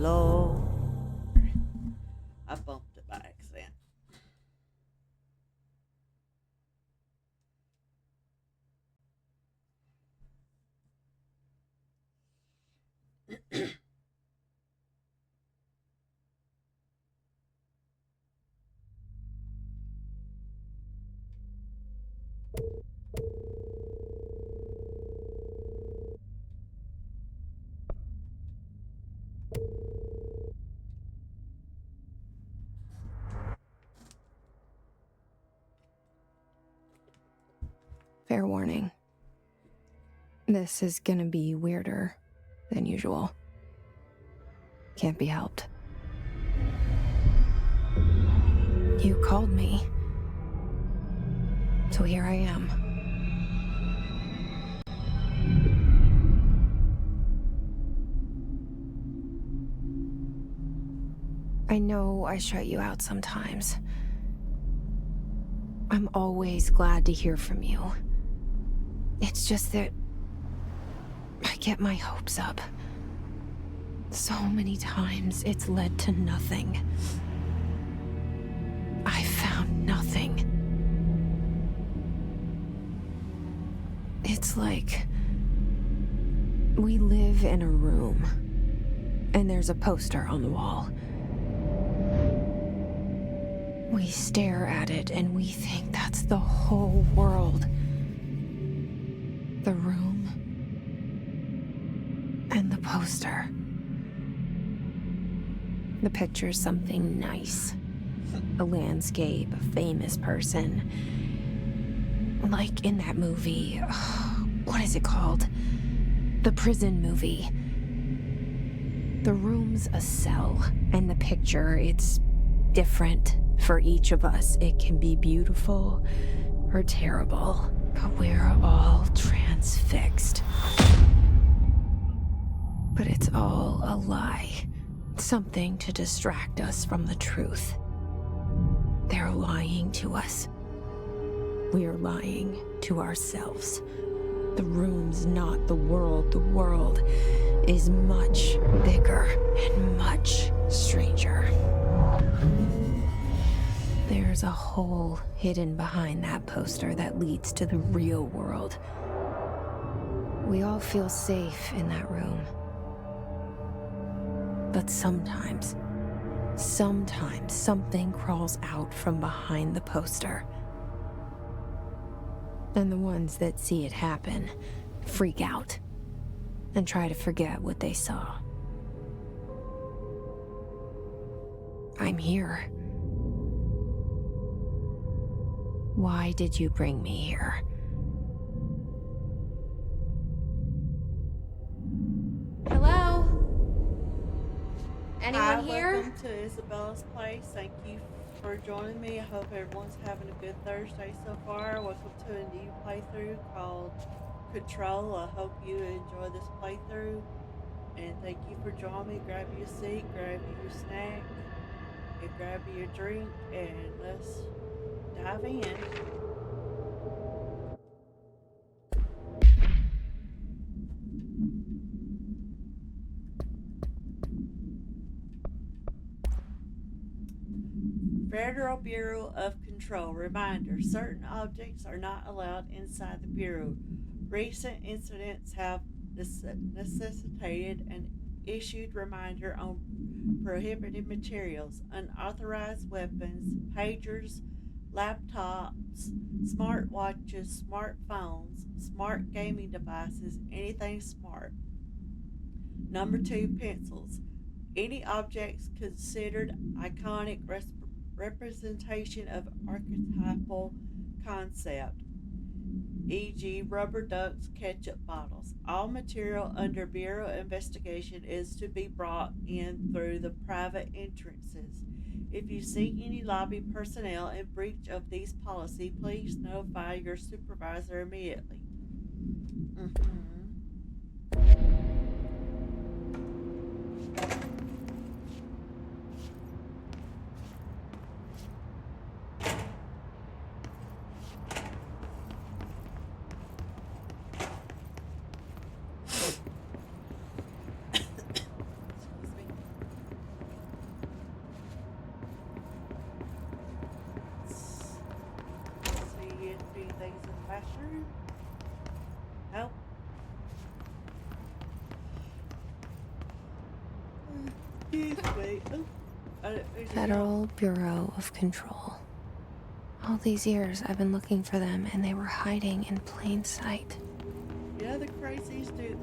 Hello. I bumped it by accident. Fair warning. This is gonna be weirder than usual. Can't be helped. You called me. So here I am. I know I shut you out sometimes. I'm always glad to hear from you. It's just that I get my hopes up. So many times it's led to nothing. I found nothing. It's like we live in a room, and there's a poster on the wall. We stare at it and we think that's the whole world. The room and the poster. The picture's something nice. A landscape, a famous person. Like in that movie, what is it called? The prison movie. The room's a cell, and the picture, it's different for each of us. It can be beautiful or terrible, but we're all transfixed. But it's all a lie. Something to distract us from the truth. They're lying to us. We're lying to ourselves. The room's not the world. The world is much bigger and much stranger. There's a hole hidden behind that poster that leads to the real world. We all feel safe in that room. But sometimes something crawls out from behind the poster. And the ones that see it happen freak out and try to forget what they saw. I'm here. Why did you bring me here? Hello? Anyone here? Welcome to Isabella's Place. Thank you for joining me. I hope everyone's having a good Thursday so far. Welcome to a new playthrough called Control. I hope you enjoy this playthrough. And thank you for joining me. Grab you a seat, grab you your snack, and grab you your drink, and let's dive in. Federal Bureau of Control. Reminder, certain objects are not allowed inside the Bureau. Recent incidents have necessitated an issued reminder on prohibited materials, unauthorized weapons, pagers, laptops, smartwatches, smartphones, smart gaming devices, anything smart. Number two, pencils. Any objects considered iconic representation of archetypal concept, e.g., rubber ducks, ketchup bottles. All material under Bureau investigation is to be brought in through the private entrances. If you see any lobby personnel in breach of these policy, please notify your supervisor immediately. Mhm. Excuse me. bathroom? Nope. Excuse me. Oh, there's a Federal Bureau of Control. All these years I've been looking for them and they were hiding in plain sight. yeah, the crazies do that.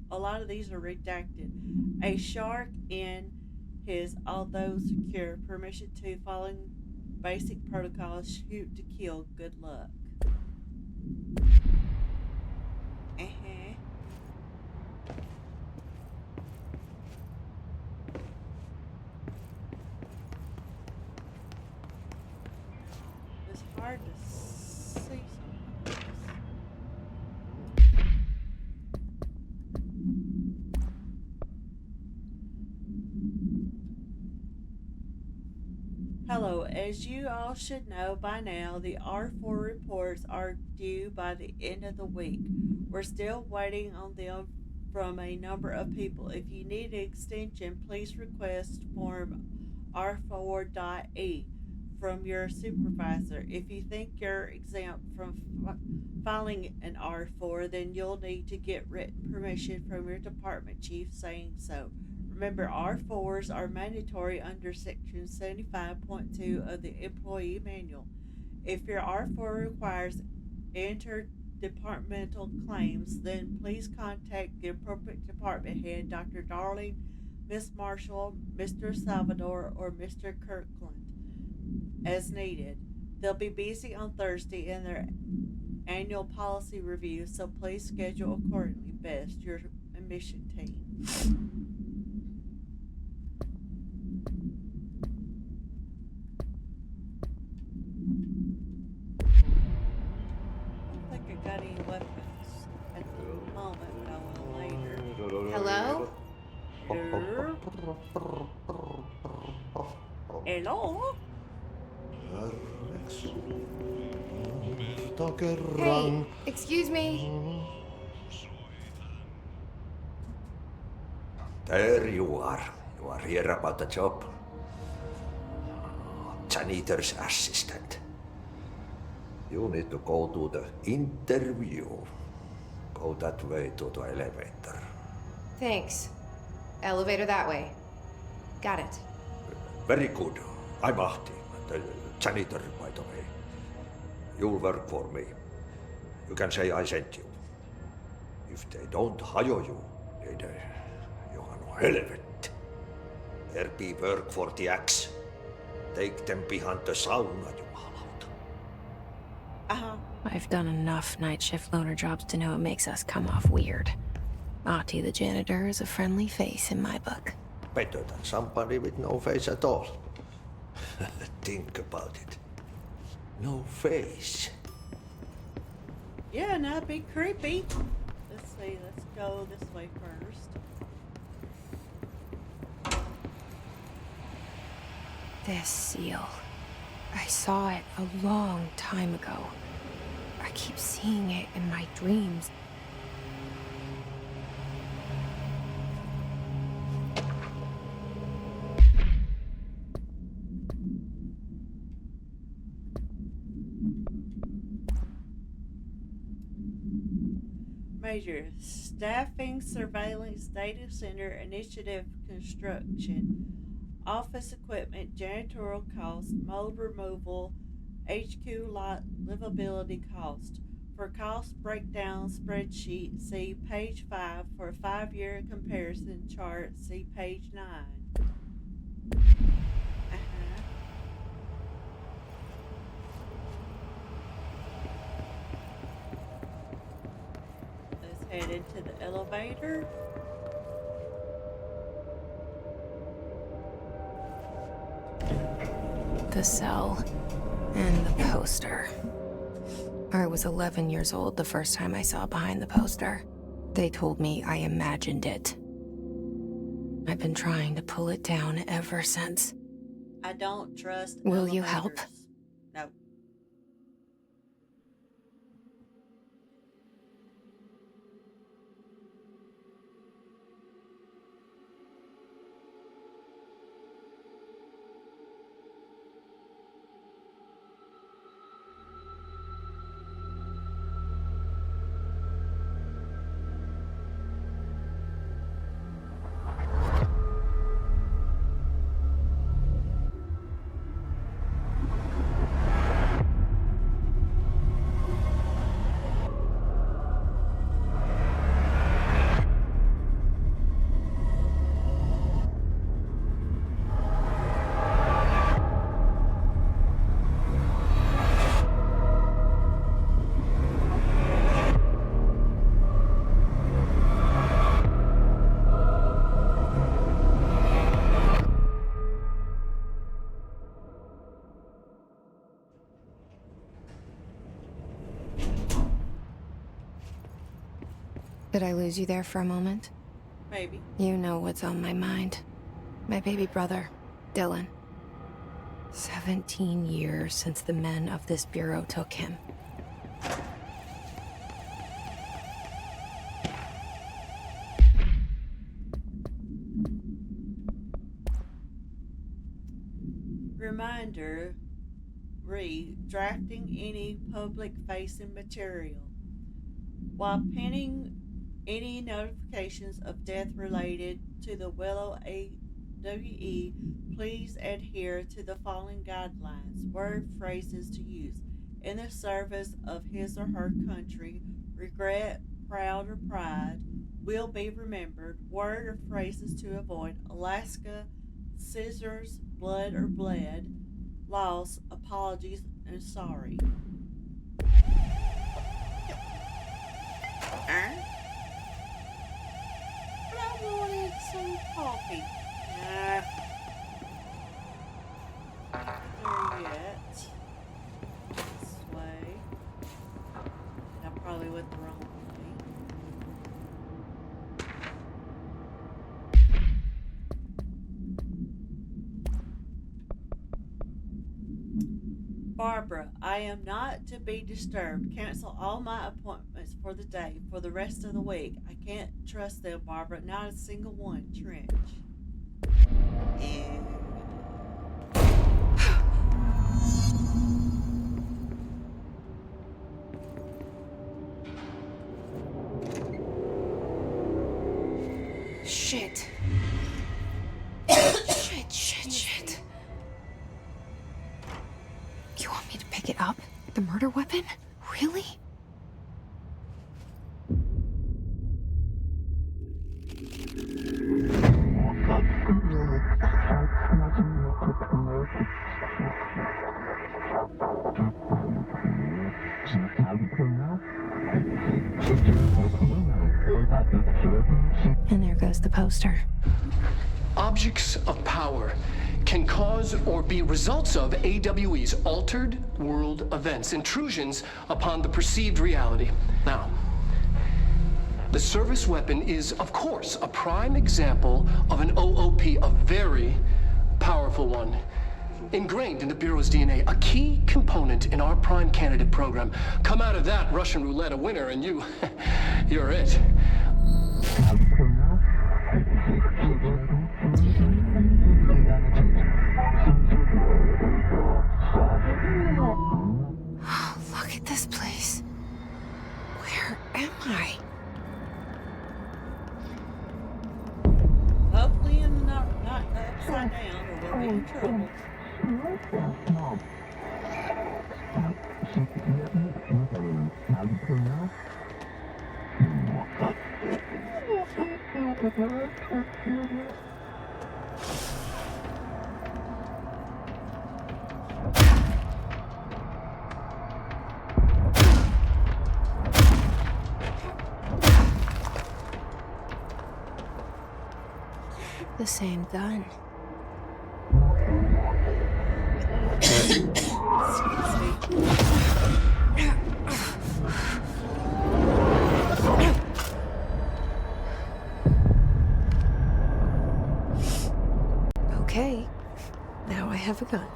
A lot of these are redacted. A shark in his, although secure, permission to following basic protocols, shoot to kill. Good luck. Uh-huh. It's hard to see sometimes. Hello, as you all should know by now, the R4 reports are due by the end of the week. We're still waiting on them from a number of people. If you need an extension, please request form R4.E from your supervisor. If you think you're exempt from filing an R4, then you'll need to get written permission from your department chief saying so. Remember, R4s are mandatory under Section 75.2 of the Employee Manual. If your R4 requires interdepartmental claims, then please contact the appropriate department head, Dr. Darling, Miss Marshall, Mr. Salvador, or Mr. Kirkland, as needed. They'll be busy on Thursday in their annual policy review, so please schedule accordingly. Best, your admission team. I don't think I got any weapons at the moment, but I will later. Hello? Hello? Hey, excuse me. There you are. You are here about the job. Janitor's assistant. You need to go to the interview. Go that way to the elevator. Thanks. Elevator that way. Got it. Very good. I'm Ahti, the janitor, by the way. You'll work for me. You can say I sent you. If they don't hire you, then you are no helvet. There be work for the axe. Take them behind the sauna, you hallout. Uh-huh. I've done enough night shift loner jobs to know it makes us come off weird. Ahti the janitor is a friendly face in my book. Better than somebody with no face at all. Think about it. No face. Yeah, that'd be creepy. Let's see, let's go this way first. This seal. I saw it a long time ago. I keep seeing it in my dreams. Major Staffing Surveillance Data Center Initiative Construction. Office equipment, janitorial cost, mold removal, HQ lot livability cost. For cost breakdown spreadsheet, see page 5. For a 5-year comparison chart, see page 9. Let's head into the elevator. The cell. And the poster. I was 11 years old the first time I saw behind the poster. They told me I imagined it. I've been trying to pull it down ever since. I don't trust Will you help? elevators. No. Did I lose you there for a moment? Maybe. You know what's on my mind. My baby brother, Dylan. 17 years since the men of this bureau took him. Reminder, read, drafting any public-facing material. While penning any notifications of death related to the Willow AWE, please adhere to the following guidelines. Word phrases to use in the service of his or her country. Regret, proud, or pride will be remembered. Word or phrases to avoid: Alaska, scissors, blood or bled, loss, apologies, and sorry. But I wanted some coffee. Nah. Not there yet. This way. I probably went the wrong way. Barbara, I am not to be disturbed. Cancel all my appointments for the day, for the rest of the week. I can't trust them, Barbara. Not a single one. Trench. Shit. Shit. You want me to pick it up? The murder weapon? Really? And there goes the poster. Objects of power can cause or be results of AWE's altered world events, intrusions upon the perceived reality. Now, the service weapon is, of course, a prime example of an OOP, a very powerful one. Ingrained in the Bureau's DNA, a key component in our prime candidate program. Come out of that Russian roulette a winner and you're it. Look at this place. Where am I? Hopefully I'm not upside down or we'll be in trouble. The same gun. Okay, now I have a gun.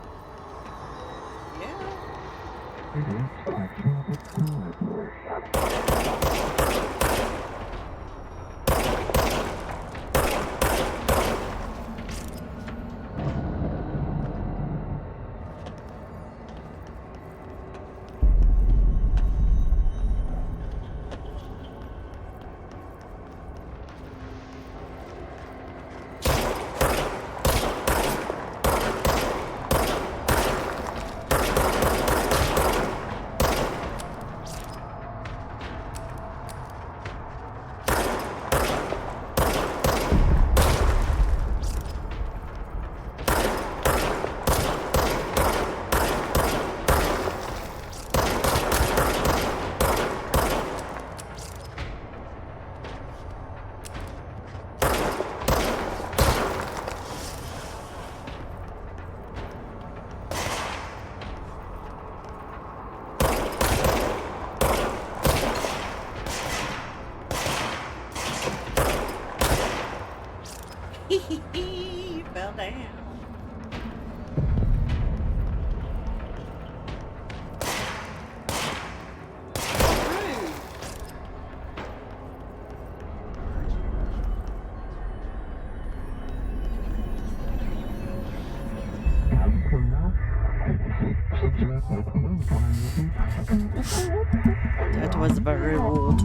That was very rude.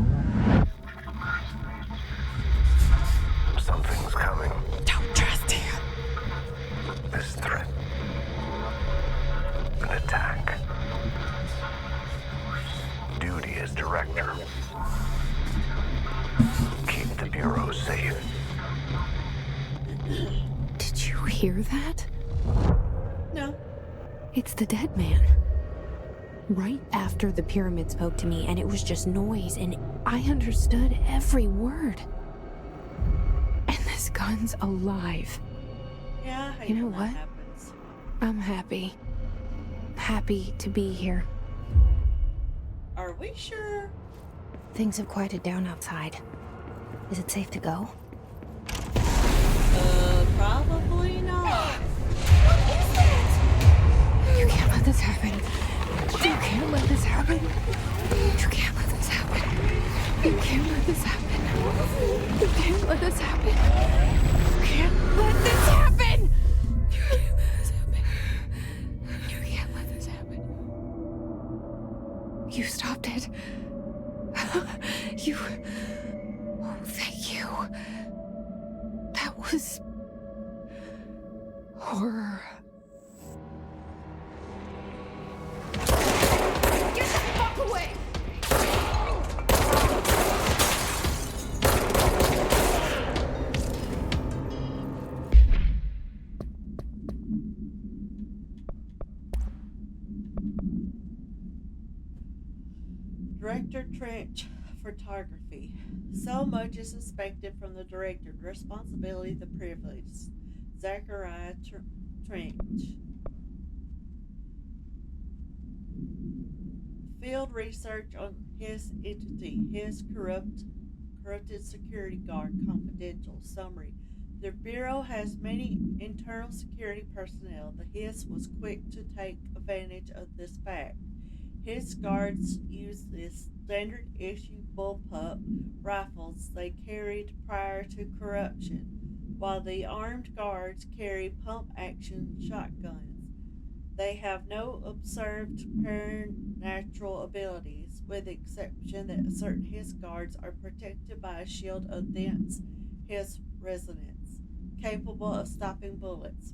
Something's coming. Don't trust him. This threat. An attack. Duty as director. Keep the Bureau safe. Did you hear that? No. It's the dead man. Right after the pyramid spoke to me, and it was just noise, and I understood every word. And this gun's alive. Yeah, I hate You know when that what? happens. I'm happy. Happy to be here. Are we sure? Things have quieted down outside. Is it safe to go? Probably not. You can't let this happen. You can't let this happen. You can't let this happen. You can't let this happen. You can't let this happen. You can't let this happen. You can't let this happen. You can't let this happen. You stopped it. You. Oh, thank you. That was horror. Get the fuck away! Director Trench photography. So much is expected from the director. The responsibility, the privilege. Zachariah Trench. Field research on his entity, his corrupted security guard, confidential summary. The Bureau has many internal security personnel. The HISS was quick to take advantage of this fact. His guards used the standard issue bullpup rifles they carried prior to corruption, while the armed guards carry pump action shotguns. They have no observed supernatural abilities, with the exception that certain HISS guards are protected by a shield of dense HISS resonance, capable of stopping bullets.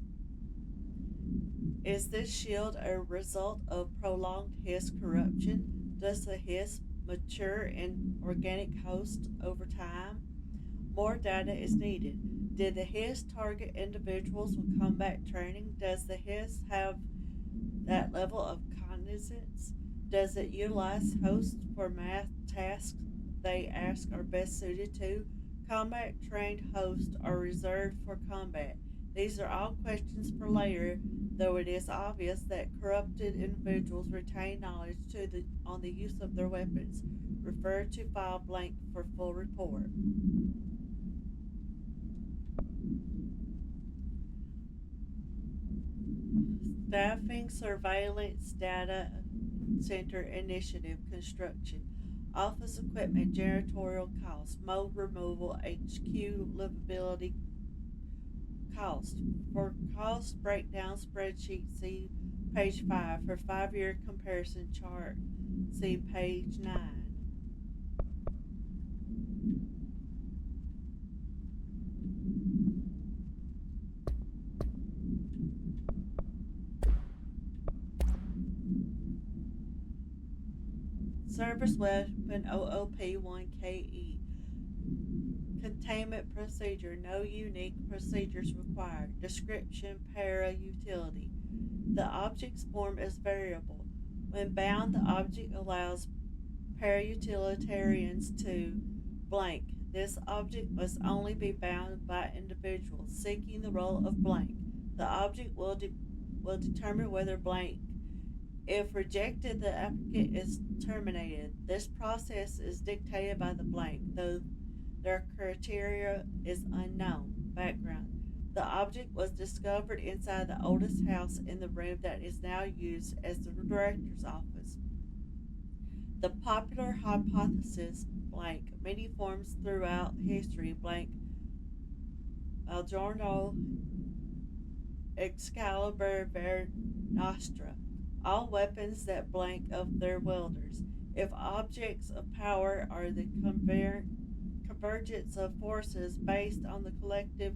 Is this shield a result of prolonged HISS corruption? Does the HISS mature in organic host over time? More data is needed. Did the HISS target individuals with combat training? Does the HISS have that level of cognizance? Does it utilize hosts for math tasks they ask are best suited to? Combat trained hosts are reserved for combat. These are all questions for later, though it is obvious that corrupted individuals retain knowledge on the use of their weapons. Refer to file blank for full report. Staffing Surveillance Data Center Initiative Construction. Office equipment, janitorial costs, mold removal, HQ livability cost. For cost breakdown spreadsheet, see page 5. For 5-year comparison chart, see page 9. Service weapon OOP-1KE. Containment procedure. No unique procedures required. Description. Para-utility. The object's form is variable. When bound, the object allows para-utilitarians to blank. This object must only be bound by individuals seeking the role of blank. The object will determine whether blank. If rejected, the applicant is terminated. This process is dictated by the blank, though their criteria is unknown. Background. The object was discovered inside the oldest house in the room that is now used as the director's office. The popular hypothesis, blank, many forms throughout history, blank, Al Giorno, Excalibur, Ver Nostra, all weapons that blank of their wielders. If objects of power are the convergence of forces based on the collective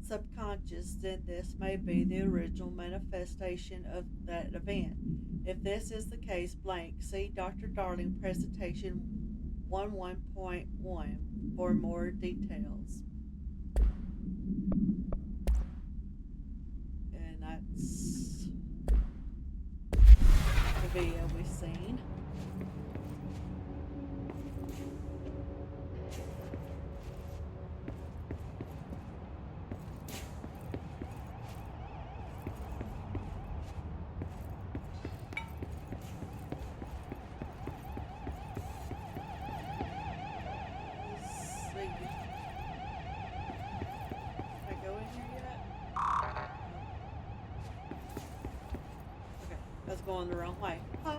subconscious, then this may be the original manifestation of that event. If this is the case, blank, see Dr. Darling presentation 11.1 for more details. And that's the video we've seen. Going the wrong way. Huh.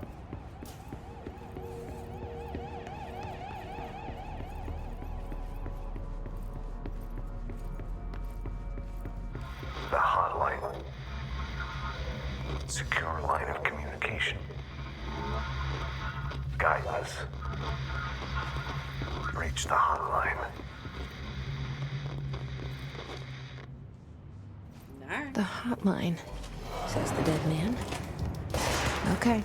The hotline. Secure line of communication. Guide us. Reach the hotline. The hotline, says the dead man. Okay.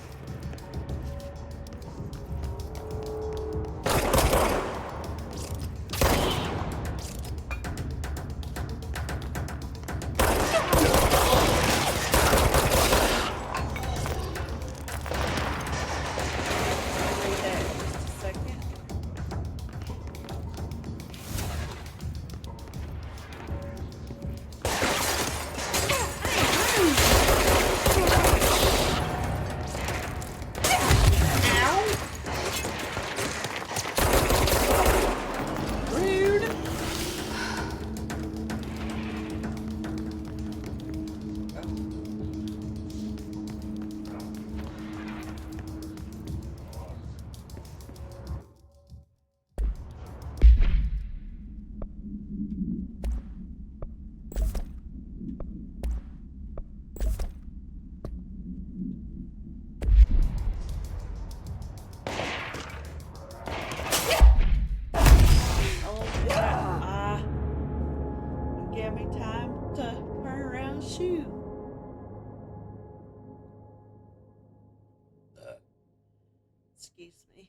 Excuse me.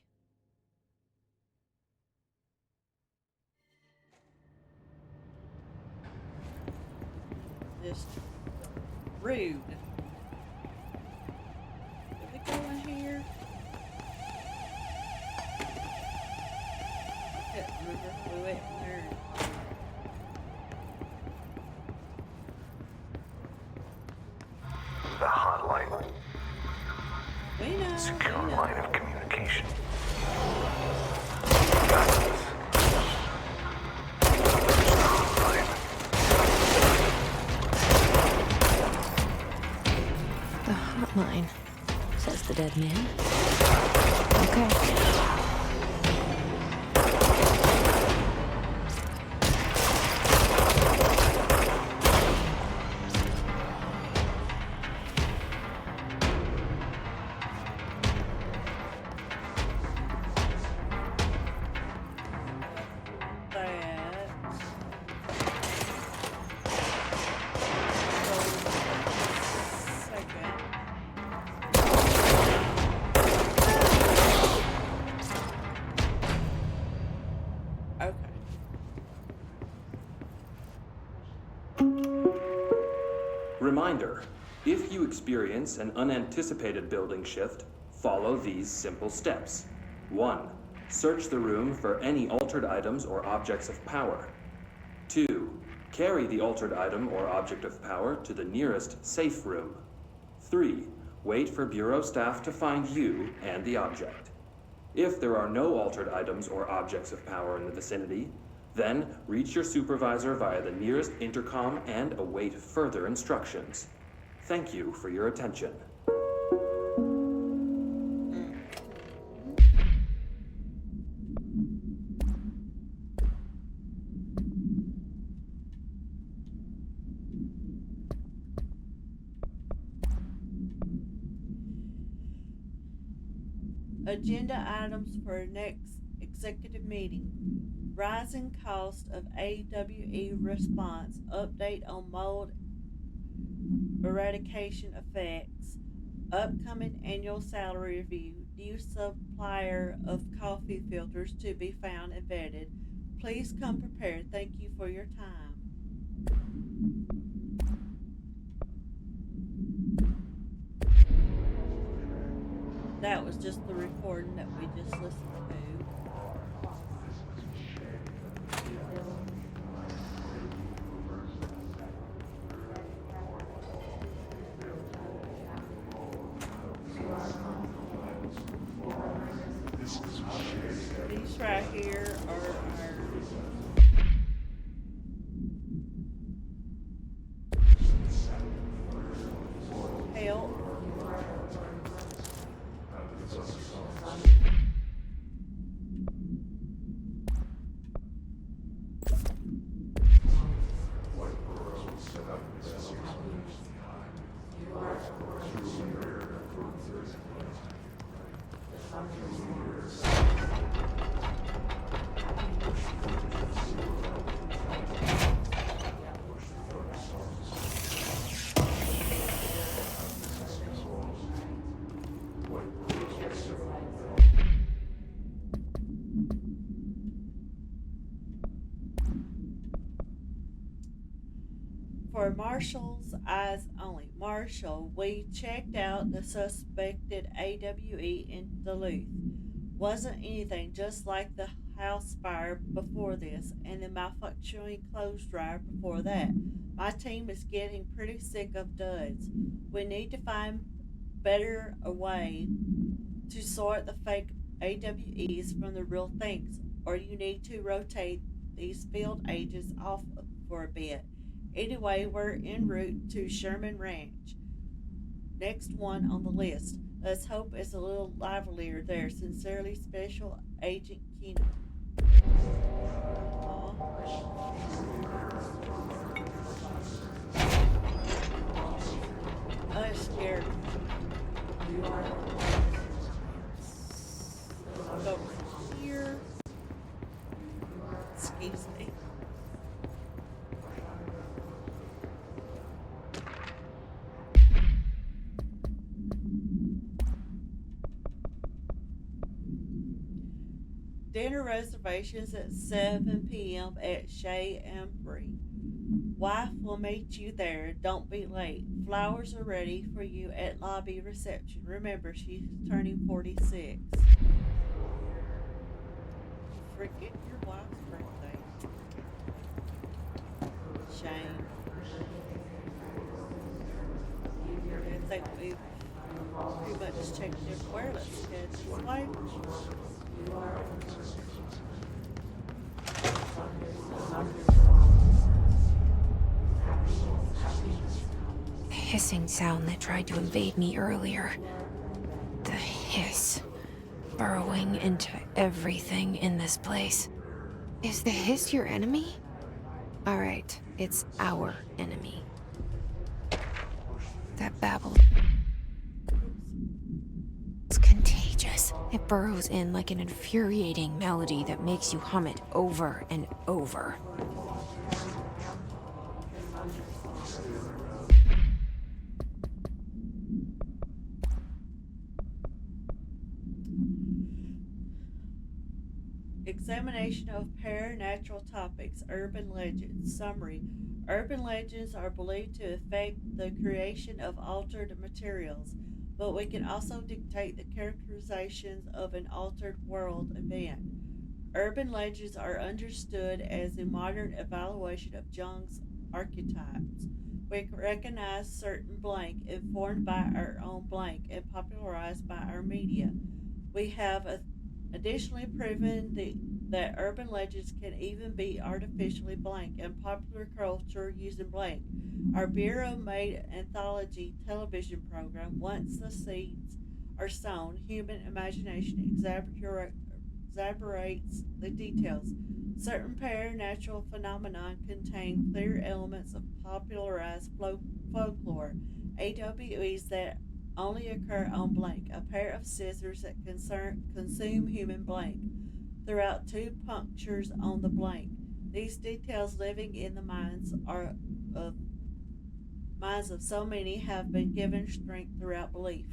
Just rude. Did we go in here? I couldn't remember if we went in there. The hotline. We know. Secure line of communication. The hotline, says the dead man. Okay. Reminder, if you experience an unanticipated building shift, follow these simple steps. 1. Search the room for any altered items or objects of power. 2. Carry the altered item or object of power to the nearest safe room. 3. Wait for Bureau staff to find you and the object. If there are no altered items or objects of power in the vicinity, then reach your supervisor via the nearest intercom and await further instructions. Thank you for your attention. Agenda items for next executive meeting. Rising cost of AWE response. Update on mold eradication effects. Upcoming annual salary review. New supplier of coffee filters to be found and vetted. Please come prepared. Thank you for your time. That was just the recording that we just listened to. These right here are our help. For Marshall's eyes only. Marshall, we checked out the suspected AWE in Duluth. Wasn't anything, just like the house fire before this and the malfunctioning clothes dryer before that. My team is getting pretty sick of duds. We need to find better a way to sort the fake AWEs from the real things, or you need to rotate these field agents off for a bit. Anyway, we're en route to Sherman Ranch. Next one on the list. Let's hope it's a little livelier there. Sincerely, Special Agent Keenan. I'm scared. I'll go over here. Excuse me. Dinner reservations at 7 p.m. at Shea Embry. Wife will meet you there. Don't be late. Flowers are ready for you at lobby reception. Remember, she's turning 46. Forget your wife's birthday. Shame. I think we've pretty much checked everywhere. Let's head this way. The hissing sound that tried to invade me earlier. The hiss. Burrowing into everything in this place. Is the hiss your enemy? Alright, it's our enemy. That babble. It's contagious. It burrows in like an infuriating melody that makes you hum it over and over. Examination of Paranatural Topics, Urban Legends. Summary. Urban legends are believed to affect the creation of altered materials, but we can also dictate the characterizations of an altered world event. Urban legends are understood as a modern evaluation of Jung's archetypes. We recognize certain blank, informed by our own blank, and popularized by our media. We have additionally proven that urban legends can even be artificially blank and popular culture using blank. Our Bureau-made anthology television program, Once the Seeds Are Sown, Human Imagination exaggerates the details. Certain paranatural phenomena contain clear elements of popularized folklore. AWEs that only occur on blank, a pair of scissors that consume human blank, throughout 2 punctures on the blank. These details living in the minds of so many have been given strength throughout belief.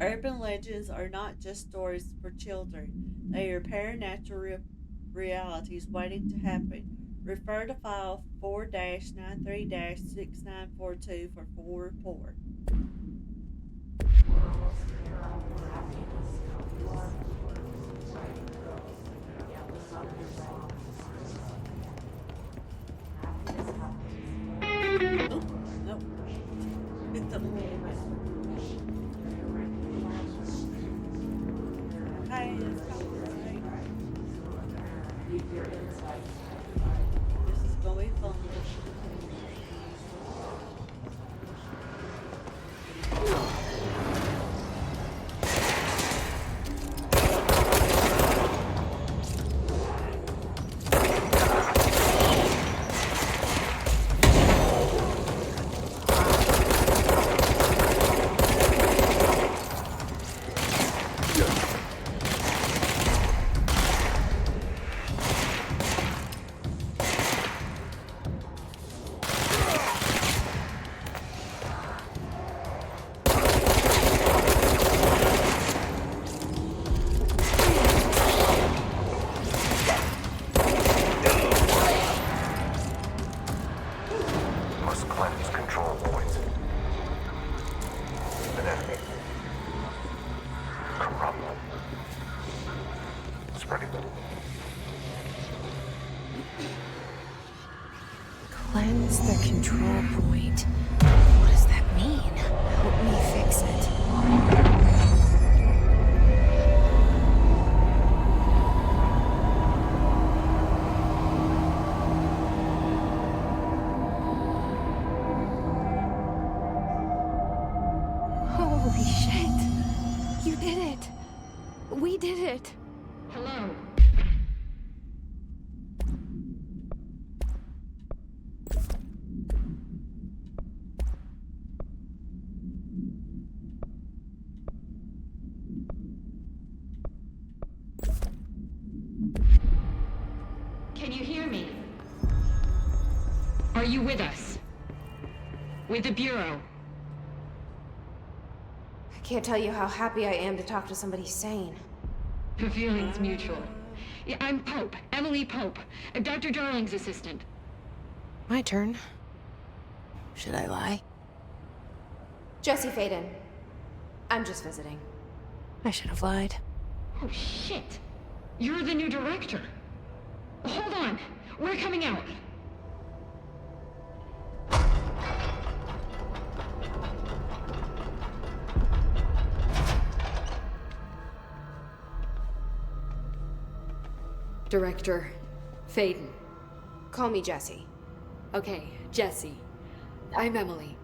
Urban legends are not just stories for children, they are paranatural realities waiting to happen. Refer to file 4-93-6942 for full report. Nope. It's a little bit. Hey, it's copyright. This is gonna be fun. Must cleanse control points. An enemy. Corrupt. Spreading. Cleanse the control point. What does that mean? Help me fix it. Holy shit. You did it. We did it. Hello. Can you hear me? Are you with us? With the Bureau? I can't tell you how happy I am to talk to somebody sane. The feeling's mutual. Yeah, I'm Pope, Emily Pope, Dr. Darling's assistant. My turn. Should I lie? Jesse Faden. I'm just visiting. I should have lied. Oh, shit. You're the new director. Hold on. We're coming out. Director Faden. Call me Jesse. Okay, Jesse. I'm Emily.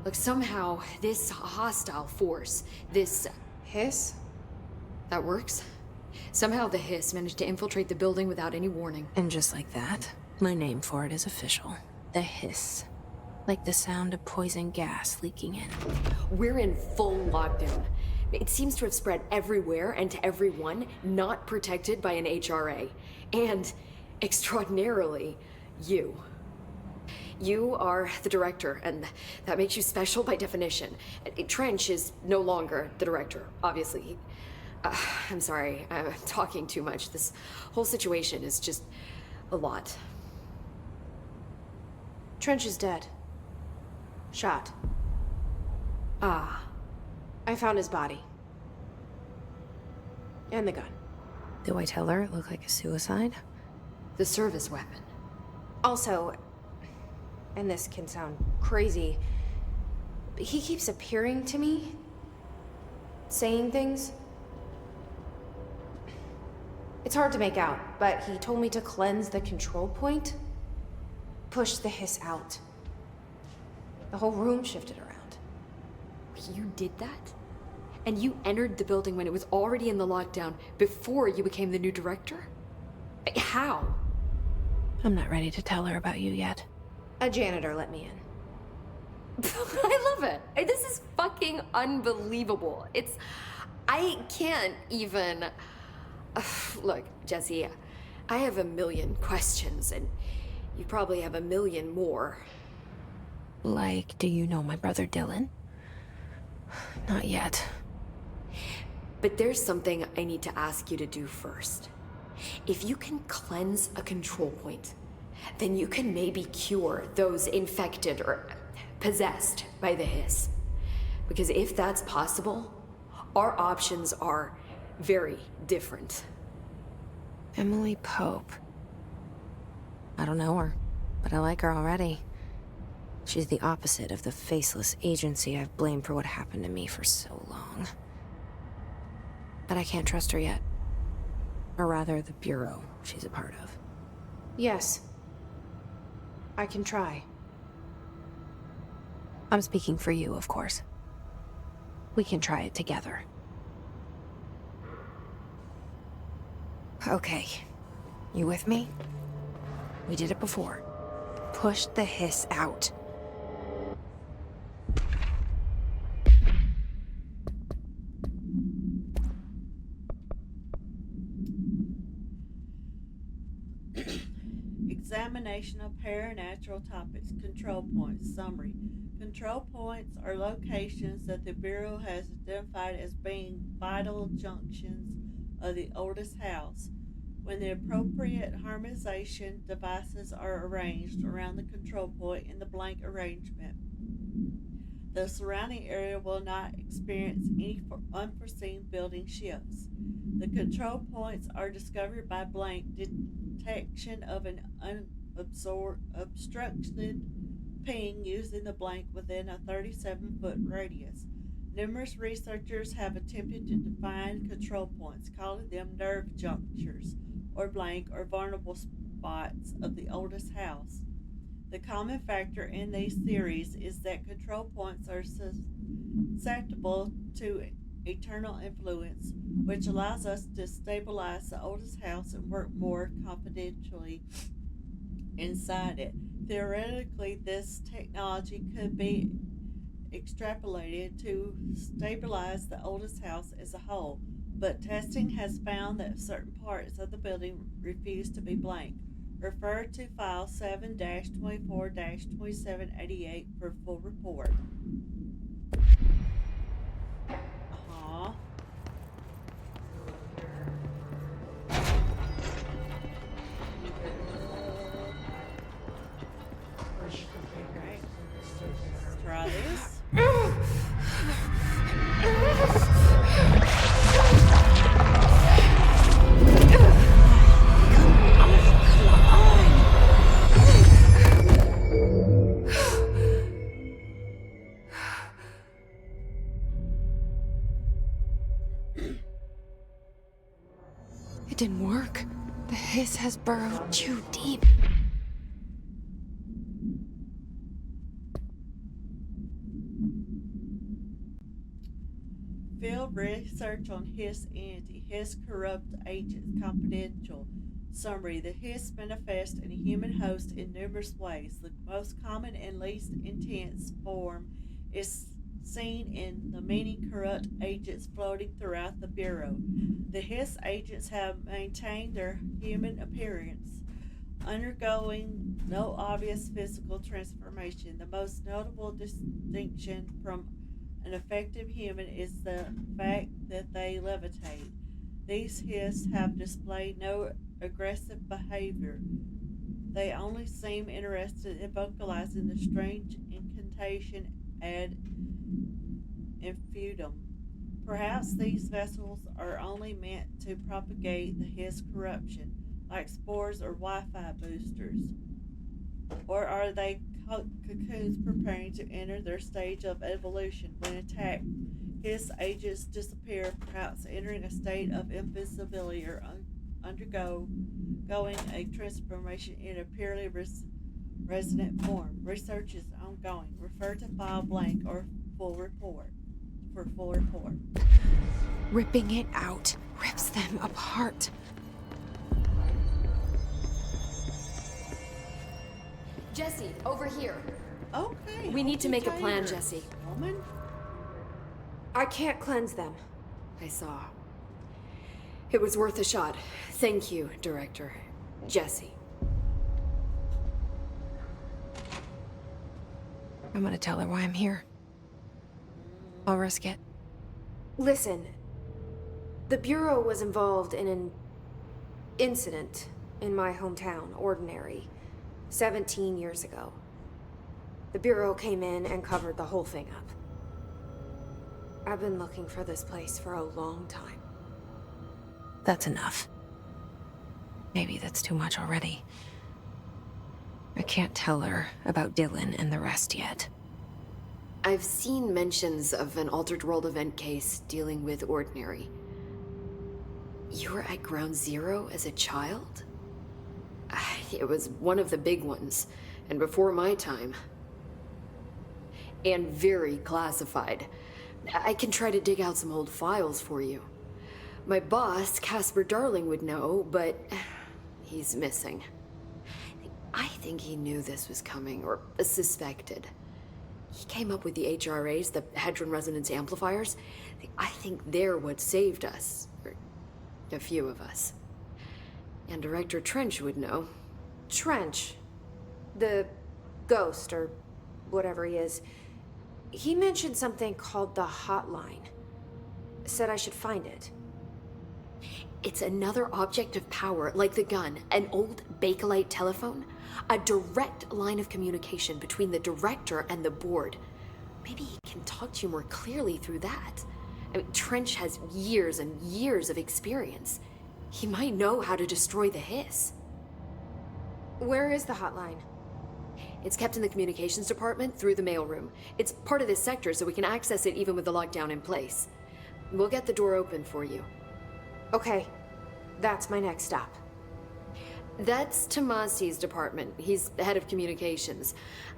Look, somehow this hostile force, this... Hiss? that works? Somehow the Hiss managed to infiltrate the building without any warning. And just like that, my name for it is official. The Hiss. Like the sound of poison gas leaking in. We're in full lockdown. It seems to have spread everywhere and to everyone not protected by an HRA. And, extraordinarily, you. You are the director, and that makes you special by definition. Trench is no longer the director, obviously. I'm sorry, I'm talking too much. This whole situation is just a lot. Trench is dead. Shot. Ah. I found his body. And the gun. Do I tell her it looked like a suicide? The service weapon. Also, and this can sound crazy, but he keeps appearing to me, saying things. It's hard to make out, but he told me to cleanse the control point, push the Hiss out. The whole room shifted around. You did that? And you entered the building when it was already in the lockdown before you became the new director? How? I'm not ready to tell her about you yet. A janitor let me in. I love love it. This is fucking unbelievable. I can't even... Look, Jesse, I have a million questions, and you probably have a million more. Like, do you know my brother Dylan? Not yet. But there's something I need to ask you to do first. If you can cleanse a control point, then you can maybe cure those infected or possessed by the hiss. Because if that's possible, our options are very different. Emily Pope. I don't know her, but I like her already. She's the opposite of the faceless agency I've blamed for what happened to me for so long. But I can't trust her yet. Or rather, the Bureau she's a part of. Yes. I can try. I'm speaking for you, of course. We can try it together. Okay. You with me? We did it before. Push the hiss out. Examination of paranatural topics. Control points. Summary. Control points are locations that the Bureau has identified as being vital junctions of the oldest house. When the appropriate harmonization devices are arranged around the control point in the blank arrangement, the surrounding area will not experience any unforeseen building shifts. The control points are discovered by blank detection of an obstructed ping using the blank within a 37-foot radius. Numerous researchers have attempted to define control points, calling them nerve junctures, or blank, or vulnerable spots of the oldest house. The common factor in these theories is that control points are susceptible to eternal influence, which allows us to stabilize the oldest house and work more confidentially inside it. Theoretically, this technology could be extrapolated to stabilize the oldest house as a whole, but testing has found that certain parts of the building refuse to be blank. Refer to file 7-24-2788 for full report. Alright. Let's try this. It didn't work. The hiss has burrowed too deep. Field research on Hiss entity. Hiss corrupt agents. Confidential. Summary. The Hiss manifests in a human host in numerous ways. The most common and least intense form is seen in the many corrupt agents floating throughout the Bureau. The Hiss agents have maintained their human appearance, undergoing no obvious physical transformation. The most notable distinction from an effective human is the fact that they levitate. These Hiss have displayed no aggressive behavior. They only seem interested in vocalizing the strange incantation ad infinitum. Perhaps these vessels are only meant to propagate the Hiss corruption, like spores or Wi-Fi boosters. Or are they cocoons preparing to enter their stage of evolution? When attacked, Hiss agents disappear, perhaps entering a state of invisibility or undergoing a transformation in a purely resonant form. Research is ongoing. Refer to file blank or full report for full report. Ripping it out rips them apart. Jesse, over here. Okay. We need to make a plan, Taylor, Jesse. Woman. I can't cleanse them. I saw. It was worth a shot. Thank you, Director. Jesse. I'm gonna tell her why I'm here. I'll risk it. Listen, the Bureau was involved in an incident in my hometown, Ordinary, 17 years ago. The Bureau came in and covered the whole thing up. I've been looking for this place for a long time. That's enough. Maybe that's too much already. I can't tell her about Dylan and the rest yet. I've seen mentions of an Altered World event case dealing with Ordinary. You were at Ground Zero as a child? It was one of the big ones, and before my time. And very classified. I can try to dig out some old files for you. My boss, Casper Darling, would know, but he's missing. I think he knew this was coming, or suspected. He came up with the HRAs, the Hadron Resonance Amplifiers. I think they're what saved us. Or a few of us. And Director Trench would know. Trench, the ghost, or whatever he is, he mentioned something called the Hotline. Said I should find it. It's another object of power, like the gun, an old Bakelite telephone. A direct line of communication between the director and the board. Maybe he can talk to you more clearly through that. I mean, Trench has years and years of experience. He might know how to destroy the Hiss. Where is the Hotline? It's kept in the communications department through the mailroom. It's part of this sector, so we can access it even with the lockdown in place. We'll get the door open for you. Okay, that's my next stop. That's Tomasi's department. He's the head of communications.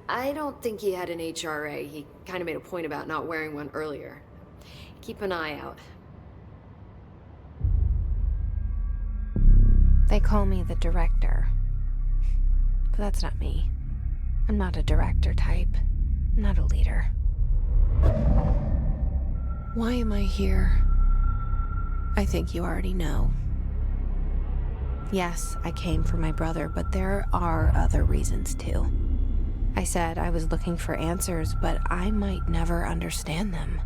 I don't think he had an HRA. He kind of made a point about not wearing one earlier. Keep an eye out. They call me the director. But that's not me. I'm not a director type. I'm not a leader. Why am I here? I think you already know. Yes, I came for my brother, but there are other reasons too. I said I was looking for answers, but I might never understand them.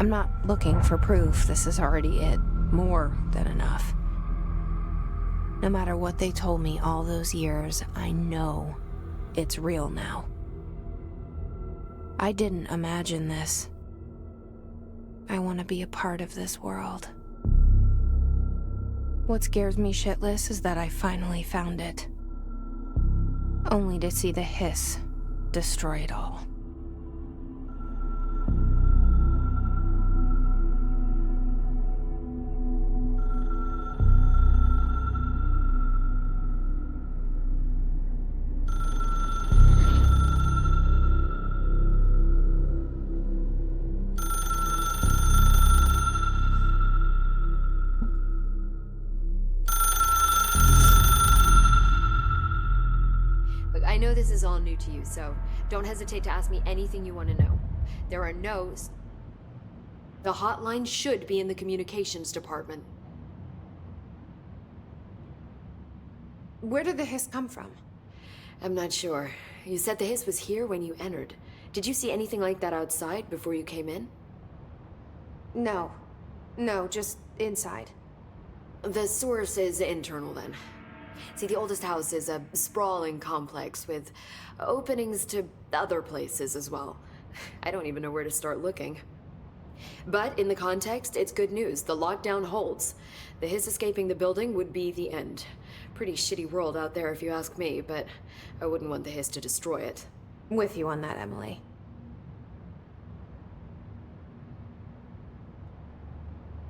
I'm not looking for proof. This is already it. More than enough. No matter what they told me all those years, I know it's real now. I didn't imagine this. I want to be a part of this world. What scares me shitless is that I finally found it. Only to see the Hiss destroy it all. I know this is all new to you, so don't hesitate to ask me anything you want to know. There are no's. The hotline should be in the communications department. Where did the Hiss come from? I'm not sure. You said the Hiss was here when you entered. Did you see anything like that outside before you came in? No. No, just inside. The source is internal then. See, the oldest house is a sprawling complex with openings to other places as well. I don't even know where to start looking. But in the context, it's good news. The lockdown holds. The Hiss escaping the building would be the end. Pretty shitty world out there if you ask me, but I wouldn't want the Hiss to destroy it. With you on that, Emily.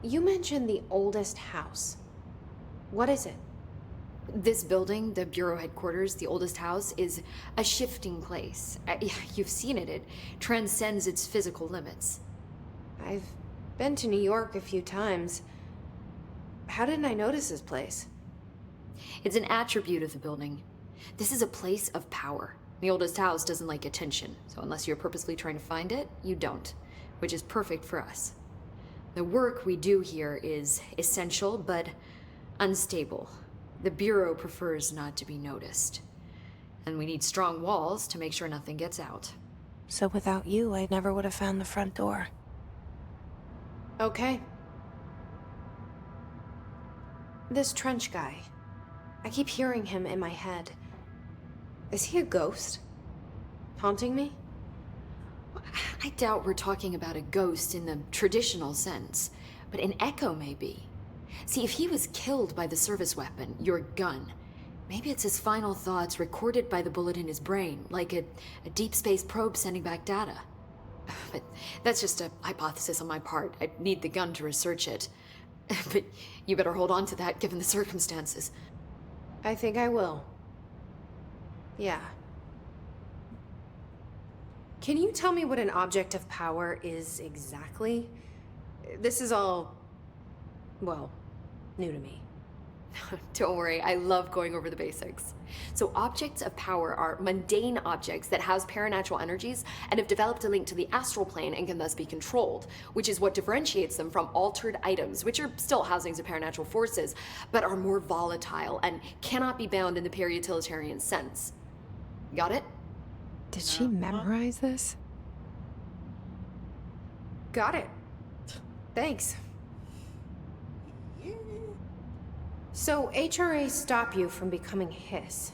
You mentioned the oldest house. What is it? This building, the Bureau headquarters, the oldest house, is a shifting place. You've seen it. It transcends its physical limits. I've been to New York a few times. How didn't I notice this place? It's an attribute of the building. This is a place of power. The oldest house doesn't like attention, so unless you're purposely trying to find it, you don't, which is perfect for us. The work we do here is essential, but unstable. The Bureau prefers not to be noticed. And we need strong walls to make sure nothing gets out. So without you, I never would have found the front door. Okay. This Trench guy. I keep hearing him in my head. Is he a ghost? Haunting me? I doubt we're talking about a ghost in the traditional sense, but an echo maybe. See, if he was killed by the service weapon, your gun, maybe it's his final thoughts recorded by the bullet in his brain, like a deep space probe sending back data. But that's just a hypothesis on my part. I'd need the gun to research it. But you better hold on to that given the circumstances. I think I will. Yeah. Can you tell me what an object of power is exactly? This is all, well, new to me. Don't worry, I love going over the basics. So objects of power are mundane objects that house paranatural energies and have developed a link to the astral plane and can thus be controlled, which is what differentiates them from altered items, which are still housings of paranatural forces, but are more volatile and cannot be bound in the peri-utilitarian sense. Got it? Did she memorize this? Got it. Thanks. So HRA stop you from becoming Hiss?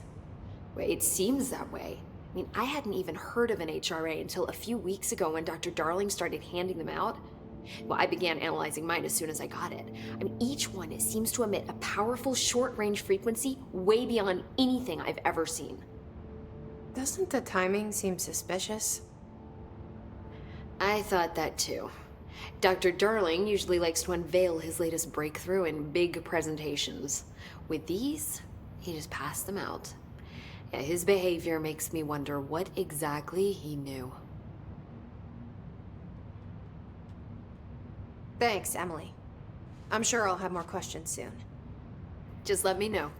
Well, it seems that way. I mean, I hadn't even heard of an HRA until a few weeks ago when Dr. Darling started handing them out. Well, I began analyzing mine as soon as I got it. I mean, each one seems to emit a powerful short-range frequency way beyond anything I've ever seen. Doesn't the timing seem suspicious? I thought that too. Dr. Darling usually likes to unveil his latest breakthrough in big presentations. With these, he just passed them out. Yeah, his behavior makes me wonder what exactly he knew. Thanks, Emily. I'm sure I'll have more questions soon. Just let me know.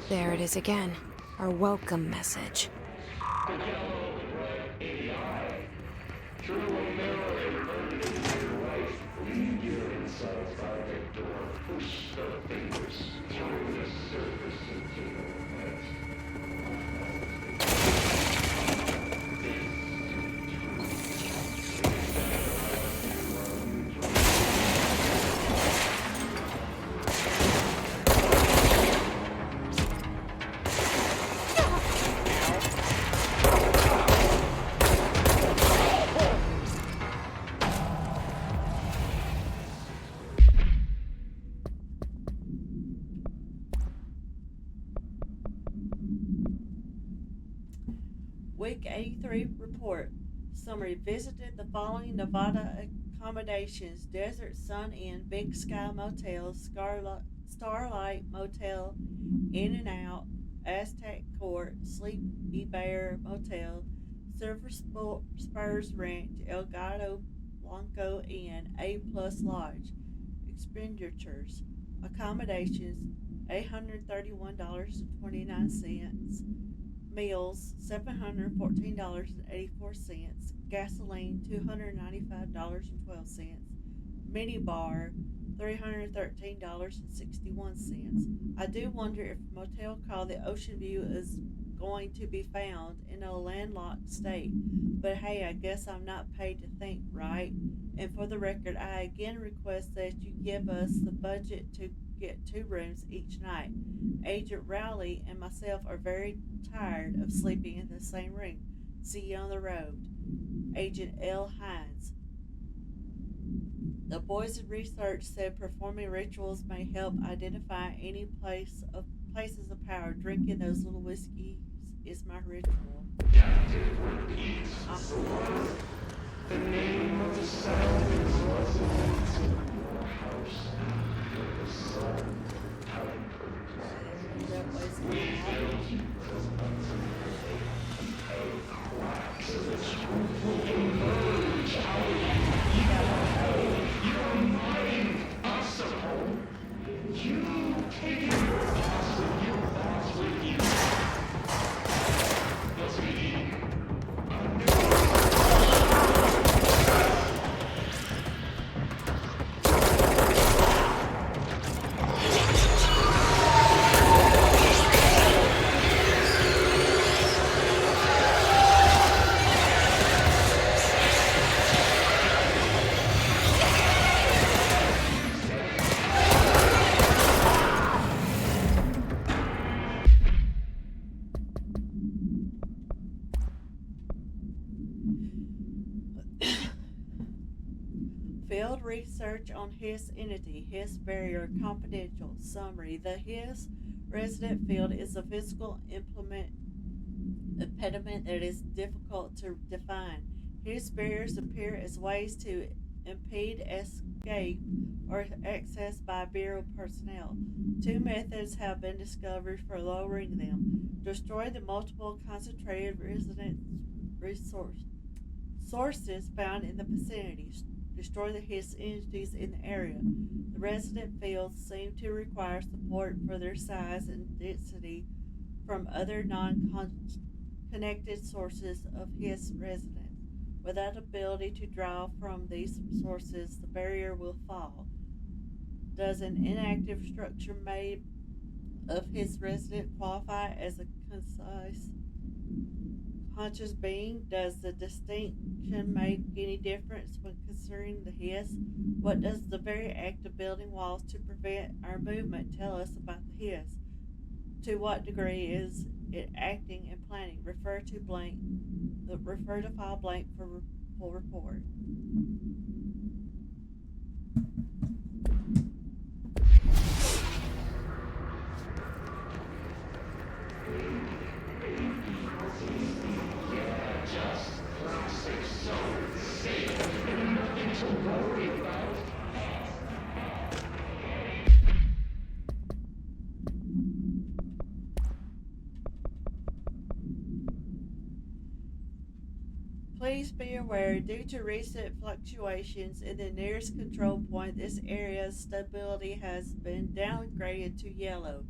There it is again. Our welcome message. Week 83 report. Summary: visited the following Nevada accommodations: Desert Sun Inn, Big Sky Motel, Starlight Motel, In and Out, Aztec Court, Sleepy Bear Motel, Silver Spurs Ranch, El Gato Blanco Inn, A Plus Lodge. Expenditures: accommodations $831.29, meals $714.84, gasoline $295.12, minibar $313.61. I do wonder if a motel called the Ocean View is going to be found in a landlocked state. But hey, I guess I'm not paid to think, right? And for the record, I again request that you give us the budget to get 2 rooms each night. Agent Rowley and myself are very tired of sleeping in the same room. See you on the road. Agent L. Hines. The Boys in Research said performing rituals may help identify any places of power. Drinking those little whiskeys is my ritual. The name of the sound is what's in your house. The sun, we built a clock so that you will emerge out of your mind, possible. You take your thoughts and your thoughts with you. Let's begin. Field research on Hiss entity, Hiss barrier, confidential. Summary: the Hiss resident field is a physical impediment that is difficult to define. Hiss barriers appear as ways to impede escape or access by Bureau personnel. 2 methods have been discovered for lowering them. Destroy the multiple concentrated resident sources found in the vicinity. Destroy the Hiss entities in the area. The resident fields seem to require support for their size and density from other non-connected sources of Hiss residents. Without ability to draw from these sources, the barrier will fall. Does an inactive structure made of Hiss resident qualify as a concise conscious being? Does the distinction make any difference when considering the Hiss? What does the very act of building walls to prevent our movement tell us about the Hiss? To what degree is it acting and planning? Refer to file blank for full report. Please be aware, due to recent fluctuations in the nearest control point, this area's stability has been downgraded to yellow.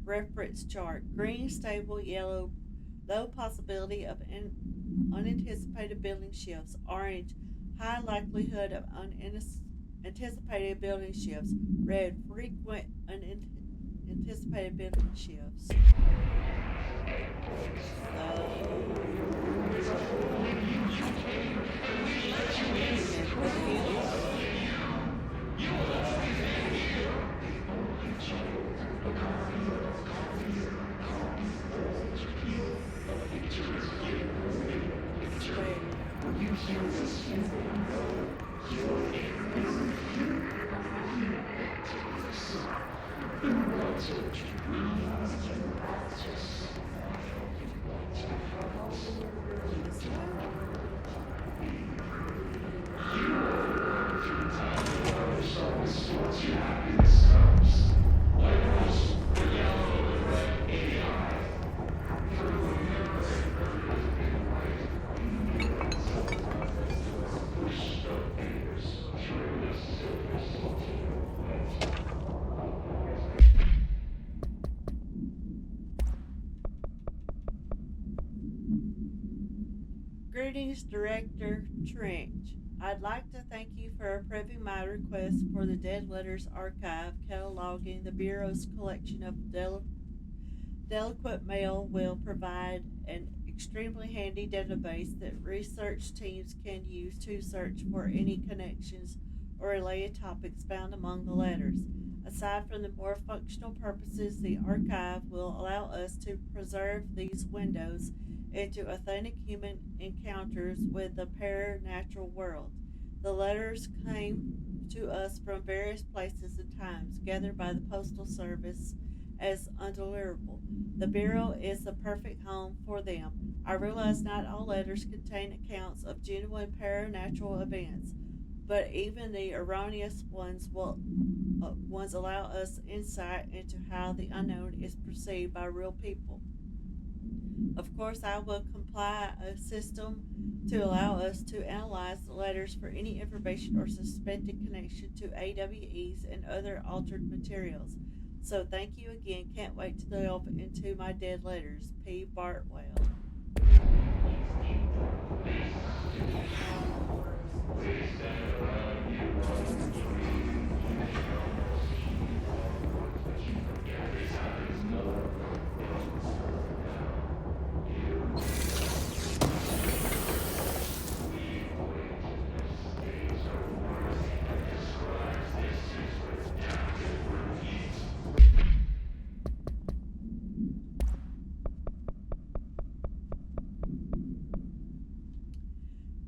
Reference chart: green stable, yellow low possibility of unanticipated building shifts, orange high likelihood of unanticipated building shifts, red frequent unanticipated building shifts. Greetings, Director Trench. I'd like to thank you for approving my request for the Dead Letters Archive, cataloging the Bureau's collection of delinquent mail will provide an extremely handy database that research teams can use to search for any connections or related topics found among the letters. Aside from the more functional purposes, the archive will allow us to preserve these windows into authentic human encounters with the paranatural world. The letters came to us from various places and times, gathered by the Postal Service as undeliverable. The Bureau is the perfect home for them. I realize not all letters contain accounts of genuine paranatural events, but even the erroneous ones allow us insight into how the unknown is perceived by real people. Of course, I will comply a system to allow us to analyze the letters for any information or suspected connection to AWEs and other altered materials. So thank you again. Can't wait to delve into my dead letters. P. Bartwell.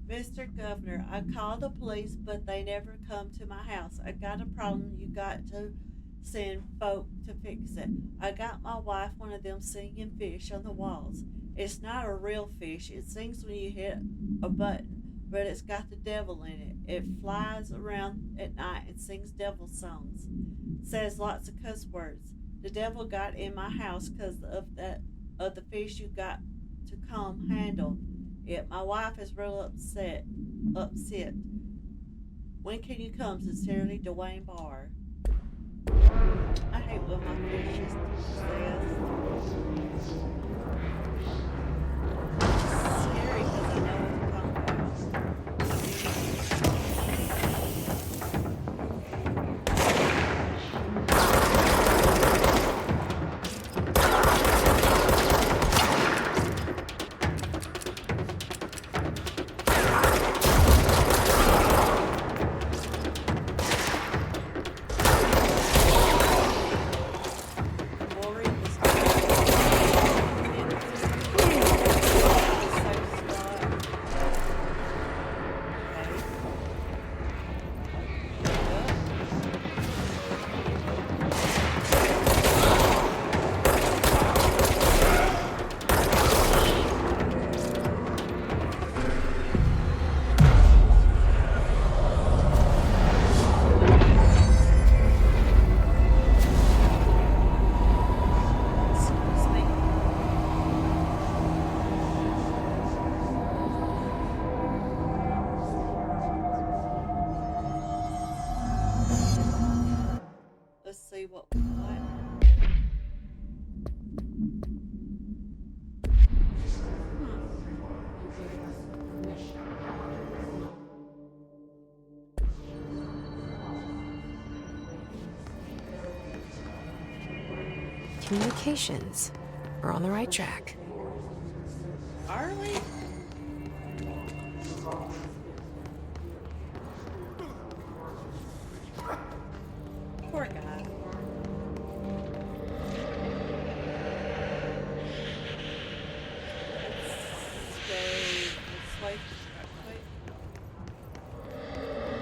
Mr. Governor, I called the police, but they never come to my house. I got a problem. You got to send folk to fix it. I got my wife one of them singing fish on the walls. It's not a real fish. It sings when you hit a button, but it's got the devil in it. It flies around at night and sings devil songs. Says lots of cuss words. The devil got in my house because of the fish you got to come handle it. My wife is real upset. When can you come? Sincerely, Dwayne Barr. I hate when my fish is scary because I know what I'm talking about. Communications. We're on the right track. Are we? Poor guy.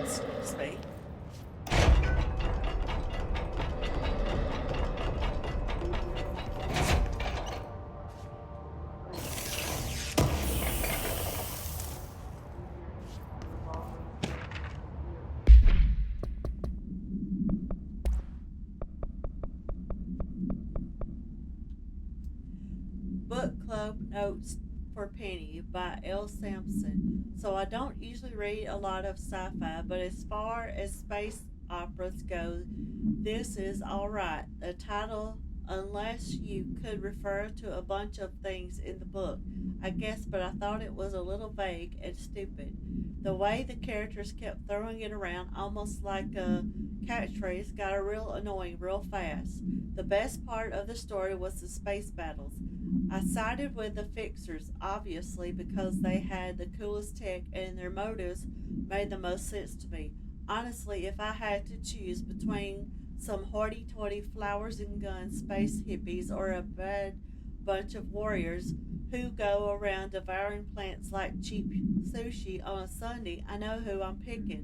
Excuse me. Book Club Notes for Penny by L. Sampson. So I don't usually read a lot of sci-fi, but as far as space operas go, this is alright. The title, unless you could refer to a bunch of things in the book, I guess, but I thought it was a little vague and stupid. The way the characters kept throwing it around, almost like a catchphrase, got real annoying real fast. The best part of the story was the space battles. I sided with the Fixers, obviously, because they had the coolest tech and their motives made the most sense to me. Honestly, if I had to choose between some hoity-toity flowers and guns space hippies or a bad bunch of warriors who go around devouring plants like cheap sushi on a Sunday, I know who I'm picking.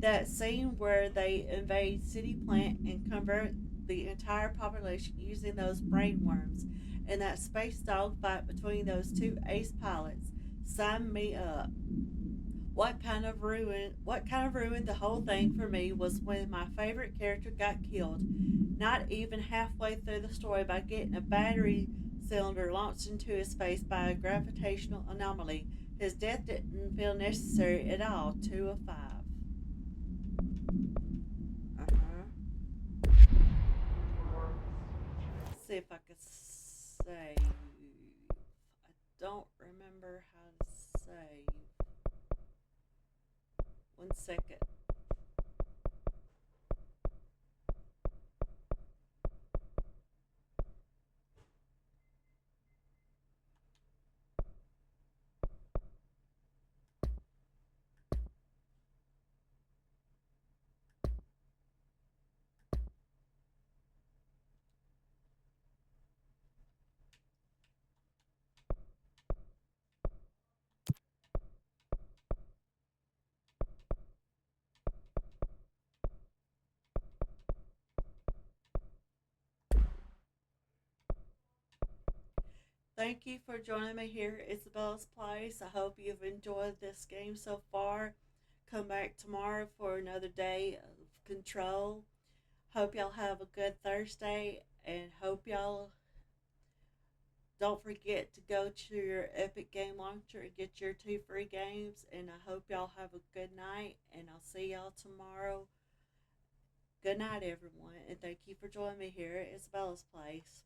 That scene where they invade City Plant and convert the entire population using those brain worms, and that space dogfight between those two ace pilots, sign me up. What kind of ruined the whole thing for me was when my favorite character got killed, not even halfway through the story, by getting a battery cylinder launched into his face by a gravitational anomaly. His death didn't feel necessary at all. 2 of 5. Let's see if I can save. I don't remember how to save. 1 second. Thank you for joining me here at Isabella's Place. I hope you've enjoyed this game so far. Come back tomorrow for another day of Control. Hope y'all have a good Thursday, and hope y'all don't forget to go to your Epic Game Launcher and get your 2 free games. And I hope y'all have a good night, and I'll see y'all tomorrow. Good night, everyone, and thank you for joining me here at Isabella's Place.